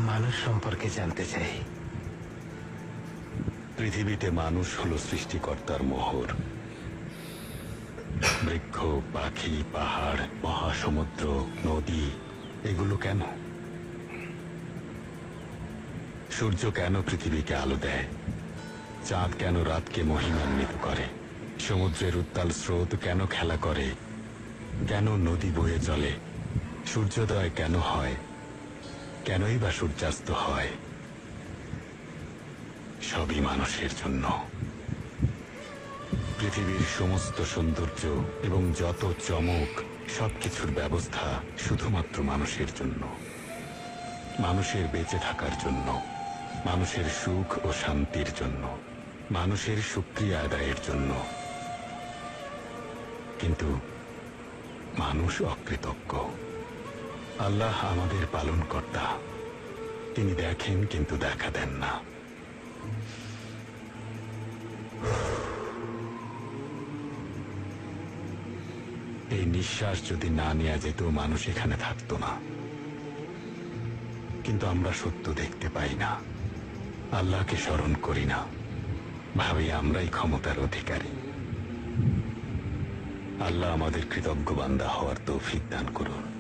মানুষ সম্পর্কে জানতে চাই। পৃথিবীতে মানুষ হলো সৃষ্টিকর্তার মোহর। বৃক্ষ, পাখি, পাহাড়, মহাসমুদ্র, নদী, এগুলো কেন? সূর্য কেন পৃথিবীকে আলো দেয়? চাঁদ কেন রাতকে মহিমান্বিত করে? সমুদ্রের উত্তাল স্রোত কেন খেলা করে? কেন নদী বয়ে চলে? সূর্যোদয় কেন হয়? কেনই বা সূর্যাস্ত হয়? সবই মানুষের জন্য। পৃথিবীর সমস্ত সৌন্দর্য এবং যত চমক, সবকিছুর ব্যবস্থা শুধুমাত্র মানুষের জন্য, মানুষের বেঁচে থাকার জন্য, মানুষের সুখ ও শান্তির জন্য, মানুষের শুকরিয়া আদায়ের জন্য। কিন্তু মানুষ অকৃতজ্ঞ। আল্লাহ আমাদের পালনকর্তা, তিনি দেখেন কিন্তু দেখা দেন না। এই নিঃশ্বাস যদি না নেওয়া যেত, মানুষ এখানে থাকতো না। কিন্তু আমরা সত্য দেখতে পাই না, আল্লাহকে স্মরণ করি না, ভাবি আমরাই ক্ষমতার অধিকারী। আল্লাহ আমাদের কৃতজ্ঞ বান্দা হওয়ার তৌফিক দান করুন।